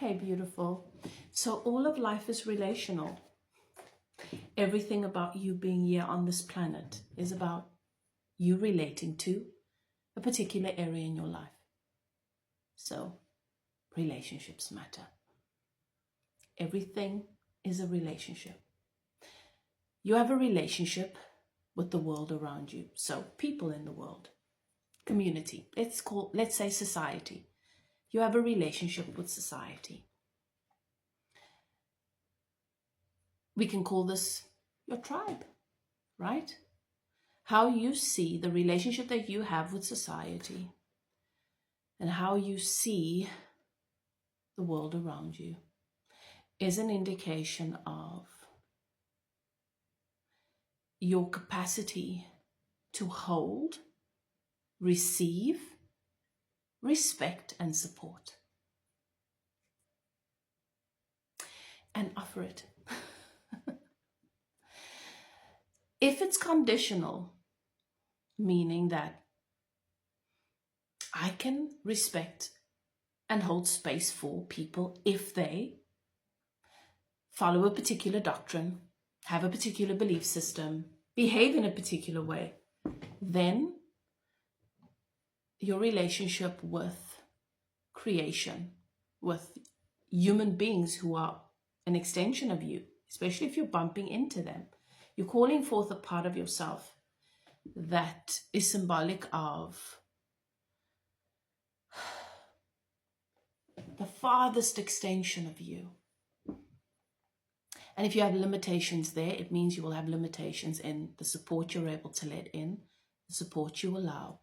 Okay, beautiful. So all of life is relational. Everything about you being here on this planet is about you relating to a particular area in your life. So relationships matter. Everything is a relationship. You have a relationship with the world around you. So people in the world, community, let's say society. You have a relationship with society. We can call this your tribe, right? How you see the relationship that you have with society and how you see the world around you is an indication of your capacity to hold, receive, respect, and support. And offer it. If it's conditional, meaning that I can respect and hold space for people if they follow a particular doctrine, have a particular belief system, behave in a particular way, then your relationship with creation, with human beings who are an extension of you, especially if you're bumping into them, you're calling forth a part of yourself that is symbolic of the farthest extension of you. And if you have limitations there, it means you will have limitations in the support you're able to let in, the support you allow,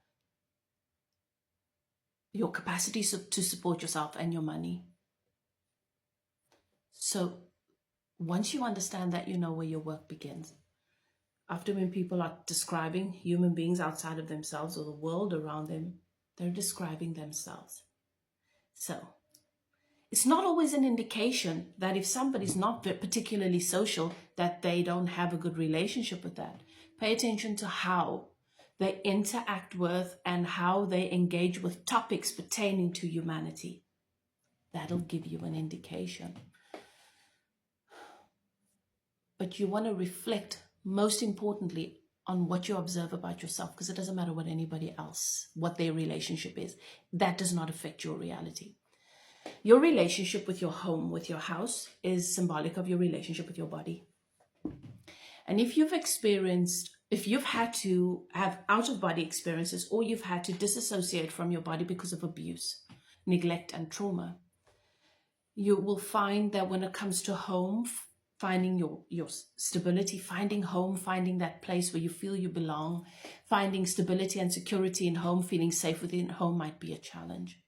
your capacity to support yourself and your money. So once you understand that, you know where your work begins. Often when people are describing human beings outside of themselves or the world around them, they're describing themselves. So it's not always an indication that if somebody's not particularly social, that they don't have a good relationship with that. Pay attention to how they interact with and how they engage with topics pertaining to humanity. That'll give you an indication. But you want to reflect, most importantly, on what you observe about yourself, because it doesn't matter what anybody else, what their relationship is. That does not affect your reality. Your relationship with your home, with your house, is symbolic of your relationship with your body. And if you've had to have out-of-body experiences, or you've had to disassociate from your body because of abuse, neglect, and trauma, you will find that when it comes to home, finding your stability, finding home, finding that place where you feel you belong, finding stability and security in home, feeling safe within home might be a challenge.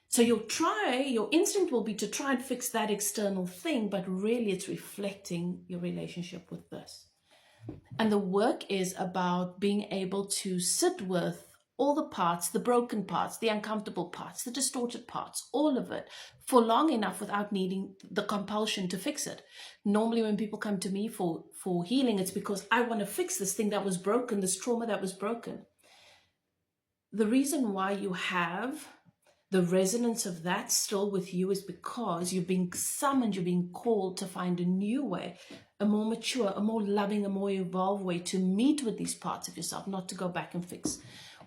So your instinct will be to try and fix that external thing, but really it's reflecting your relationship with this. And the work is about being able to sit with all the parts, the broken parts, the uncomfortable parts, the distorted parts, all of it, for long enough without needing the compulsion to fix it. Normally when people come to me for healing, it's because I want to fix this thing that was broken, this trauma that was broken. The reason why you have the resonance of that still with you is because you're being summoned, you're being called to find a new way, a more mature, a more loving, a more evolved way to meet with these parts of yourself, not to go back and fix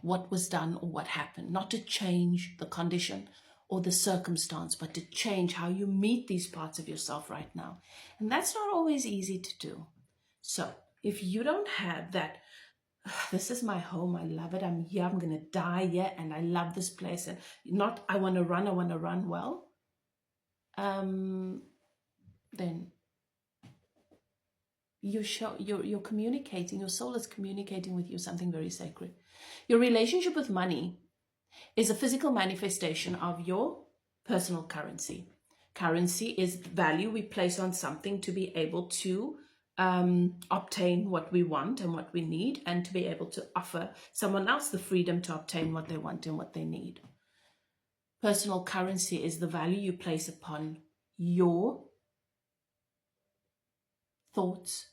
what was done or what happened, not to change the condition or the circumstance, but to change how you meet these parts of yourself right now. And that's not always easy to do. So if you don't have that, this is my home, I love it, I'm here, I'm going to die here, and I love this place, and not I want to run, well, then you're communicating, your soul is communicating with you something very sacred. Your relationship with money is a physical manifestation of your personal currency. Currency is value we place on something to be able to obtain what we want and what we need, and to be able to offer someone else the freedom to obtain what they want and what they need. Personal currency is the value you place upon your thoughts,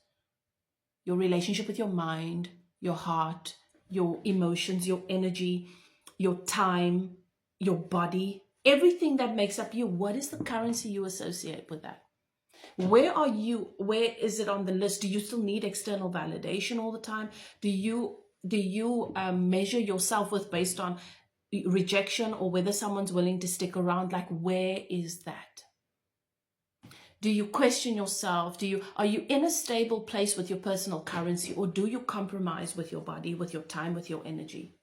your relationship with your mind, your heart, your emotions, your energy, your time, your body, Everything that makes up you, what is the currency you associate with that? Where are you? Where is it on the list? Do you still need external validation all the time? Do you measure yourself with based on rejection or whether someone's willing to stick around? Like, where is that? Do you question yourself? Are you in a stable place with your personal currency, or do you compromise with your body, with your time, with your energy?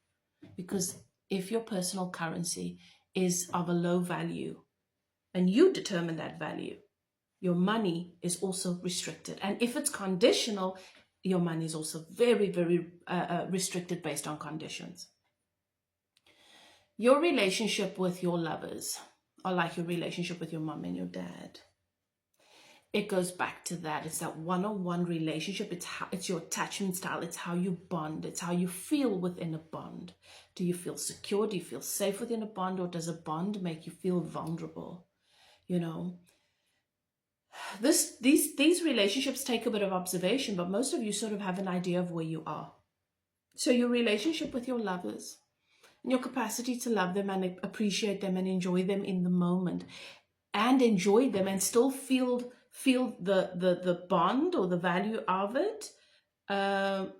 Because if your personal currency is of a low value and you determine that value, your money is also restricted. And if it's conditional, your money is also very, very restricted based on conditions. Your relationship with your lovers are like your relationship with your mom and your dad. It goes back to that. It's that one-on-one relationship. It's your attachment style. It's how you bond. It's how you feel within a bond. Do you feel secure? Do you feel safe within a bond? Or does a bond make you feel vulnerable? You know, these relationships take a bit of observation, but most of you sort of have an idea of where you are. So your relationship with your lovers and your capacity to love them and appreciate them and enjoy them in the moment and enjoy them and still feel the bond or the value of it, or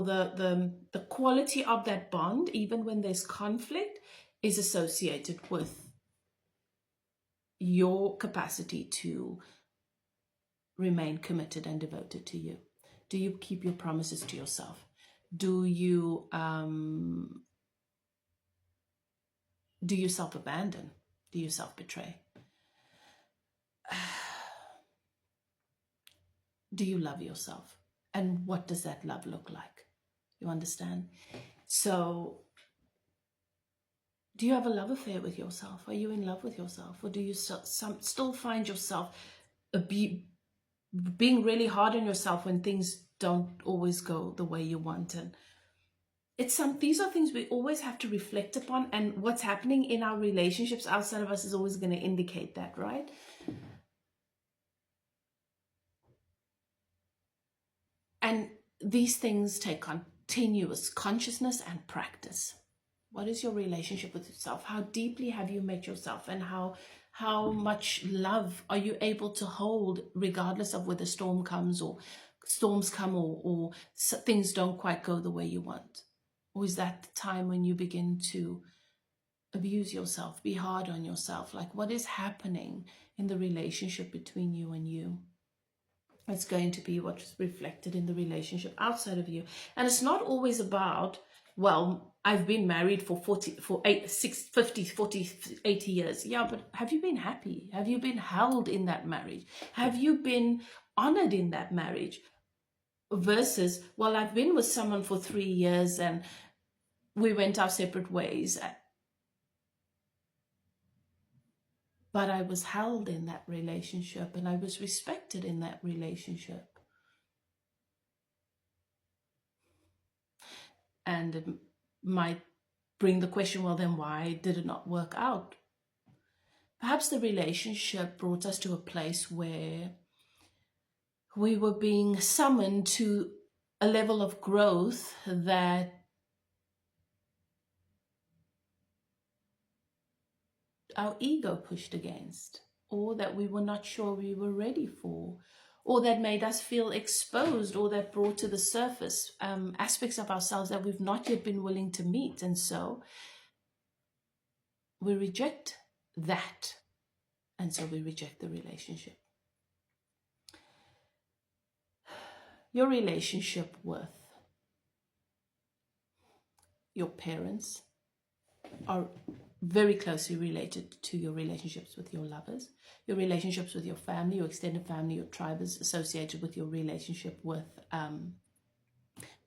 the quality of that bond, even when there's conflict, is associated with your capacity to remain committed and devoted to you. Do you keep your promises to yourself? Do you self-abandon? Do you self-betray? Do you love yourself? And what does that love look like? You understand? So, do you have a love affair with yourself? Are you in love with yourself? Or do you still find yourself being really hard on yourself when things don't always go the way you want? And these are things we always have to reflect upon, and what's happening in our relationships outside of us is always going to indicate that, right? And these things take continuous consciousness and practice. What is your relationship with yourself? How deeply have you met yourself? And how much love are you able to hold regardless of whether storms come or things don't quite go the way you want? Or is that the time when you begin to abuse yourself, be hard on yourself? Like, what is happening in the relationship between you and you? It's going to be what's reflected in the relationship outside of you. And it's not always about, well, I've been married for 40 80 years. Yeah, but have you been happy? Have you been held in that marriage? Have you been honored in that marriage? Versus, well, I've been with someone for 3 years and we went our separate ways, but I was held in that relationship and I was respected in that relationship. And it might bring the question, well, then why did it not work out? Perhaps the relationship brought us to a place where we were being summoned to a level of growth that our ego pushed against, or that we were not sure we were ready for, or that made us feel exposed, or that brought to the surface aspects of ourselves that we've not yet been willing to meet. And so we reject that. And so we reject the relationship. Your relationship with your parents are very closely related to your relationships with your lovers. Your relationships with your family, your extended family, your tribe is associated with your relationship with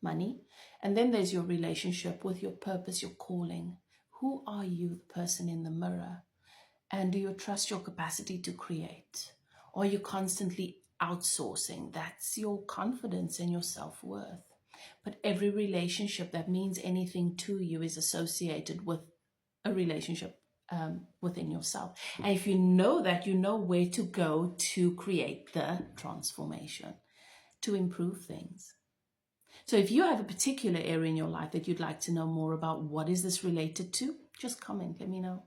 money. And then there's your relationship with your purpose, your calling. Who are you, the person in the mirror? And do you trust your capacity to create? Or are you constantly outsourcing? That's your confidence and your self-worth. But every relationship that means anything to you is associated with a relationship within yourself. And if you know that, you know where to go to create the transformation, to improve things. So if you have a particular area in your life that you'd like to know more about, what is this related to? Just comment, let me know.